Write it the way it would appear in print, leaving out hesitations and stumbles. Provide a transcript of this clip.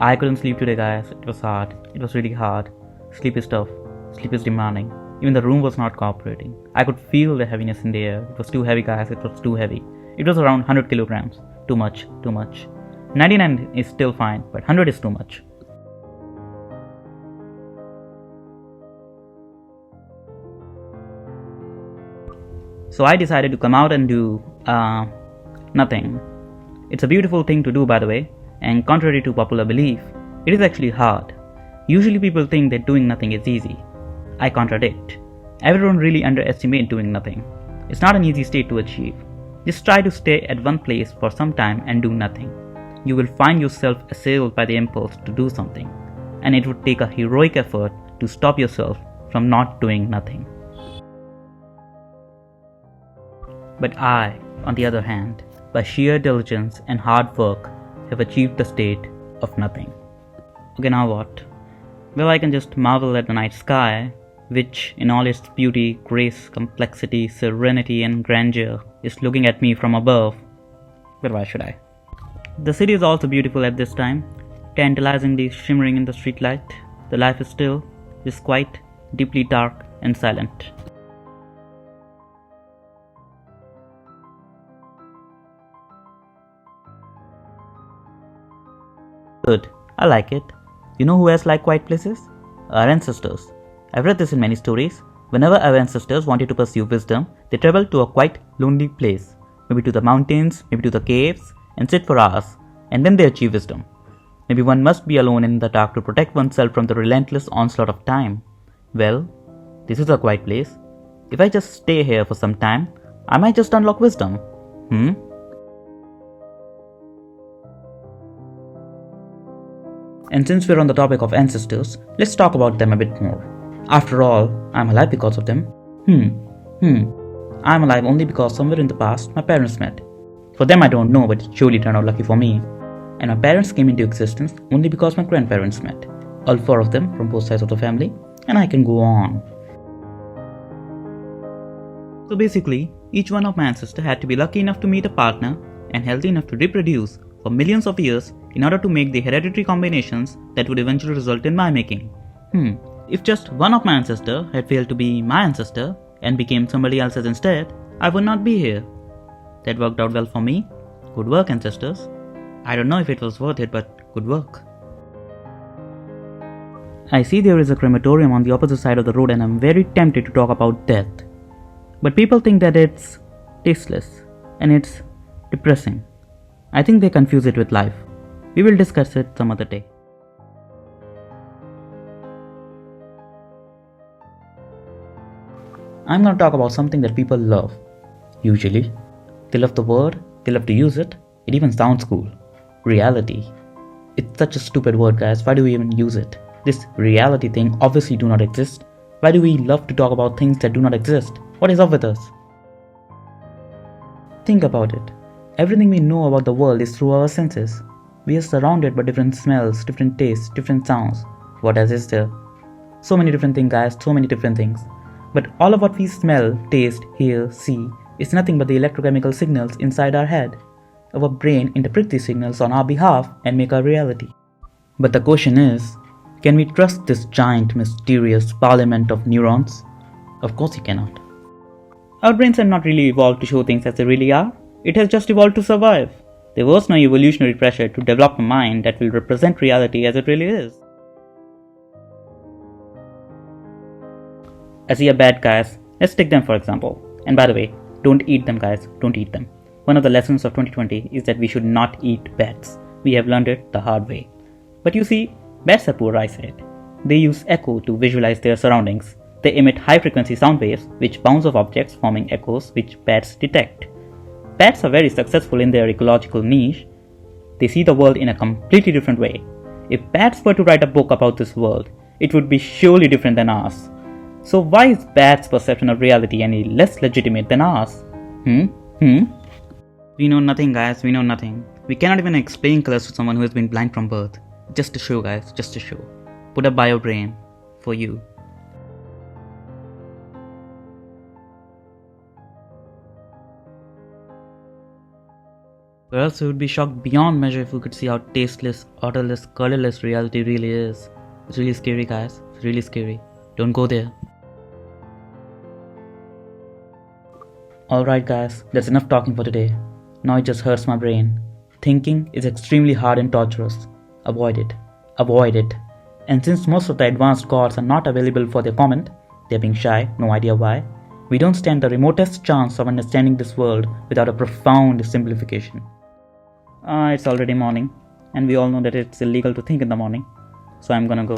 I couldn't sleep today, guys. It was hard. It was really hard. Sleep is tough. Sleep is demanding. Even the room was not cooperating. I could feel the heaviness in the air. It was too heavy, guys. It was too heavy. It was around 100 kilograms. Too much. Too much. 99 is still fine, but 100 is too much. So I decided to come out and do nothing. It's a beautiful thing to do, by the way, and contrary to popular belief, it is actually hard. Usually people think that doing nothing is easy. I contradict. Everyone really underestimates doing nothing. It's not an easy state to achieve. Just try to stay at one place for some time and do nothing. You will find yourself assailed by the impulse to do something, and it would take a heroic effort to stop yourself from not doing nothing. But I, on the other hand, by sheer diligence and hard work, have achieved the state of nothing. Okay, now what? Well, I can just marvel at the night sky, which, in all its beauty, grace, complexity, serenity, and grandeur, is looking at me from above. But why should I? The city is also beautiful at this time, tantalizingly shimmering in the streetlight. The life is still, is quiet, deeply dark, and silent. Good, I like it. You know who else like quiet places? Our ancestors. I've read this in many stories. Whenever our ancestors wanted to pursue wisdom, they traveled to a quite lonely place, maybe to the mountains, maybe to the caves, and sit for hours, and then they achieve wisdom. Maybe one must be alone in the dark to protect oneself from the relentless onslaught of time. Well, this is a quiet place. If I just stay here for some time, I might just unlock wisdom. And since we're on the topic of ancestors, let's talk about them a bit more. After all, I'm alive because of them. I'm alive only because somewhere in the past my parents met. For them I don't know, but it surely turned out lucky for me. And my parents came into existence only because my grandparents met. All four of them from both sides of the family, and I can go on. So basically, each one of my ancestors had to be lucky enough to meet a partner and healthy enough to reproduce for millions of years in order to make the hereditary combinations that would eventually result in my making. If just one of my ancestors had failed to be my ancestor and became somebody else's instead, I would not be here. That worked out well for me. Good work, ancestors. I don't know if it was worth it, but good work. I see there is a crematorium on the opposite side of the road and I'm very tempted to talk about death. But people think that it's tasteless and it's depressing. I think they confuse it with life. We will discuss it some other day. I'm going to talk about something that people love. Usually, they love the word, they love to use it, it even sounds cool. Reality. It's such a stupid word, guys. Why do we even use it? This reality thing obviously do not exist. Why do we love to talk about things that do not exist? What is up with us? Think about it. Everything we know about the world is through our senses. We are surrounded by different smells, different tastes, different sounds. What else is there? So many different things, guys, so many different things. But all of what we smell, taste, hear, see is nothing but the electrochemical signals inside our head. Our brain interprets these signals on our behalf and make our reality. But the question is, can we trust this giant, mysterious parliament of neurons? Of course we cannot. Our brains have not really evolved to show things as they really are. It has just evolved to survive. There was no evolutionary pressure to develop a mind that will represent reality as it really is. I see a bat, guys. Let's take them for example. And by the way, don't eat them, guys. Don't eat them. One of the lessons of 2020 is that we should not eat bats. We have learned it the hard way. But you see, bats are poor eyesight. They use echo to visualize their surroundings. They emit high-frequency sound waves which bounce off objects, forming echoes which bats detect. Bats are very successful in their ecological niche. They see the world in a completely different way. If bats were to write a book about this world, it would be surely different than ours. So why is bats' perception of reality any less legitimate than ours? We know nothing, guys, we know nothing. We cannot even explain colors to someone who has been blind from birth. Just to show, guys, just to show. Put up by your brain. For you. Or else we would be shocked beyond measure if we could see how tasteless, odorless, colorless reality really is. It's really scary, guys. It's really scary. Don't go there. Alright guys, that's enough talking for today. Now it just hurts my brain. Thinking is extremely hard and torturous. Avoid it. Avoid it. And since most of the advanced gods are not available for their comment, they're being shy, no idea why, we don't stand the remotest chance of understanding this world without a profound simplification. It's already morning, and we all know that it's illegal to think in the morning, so I'm gonna go.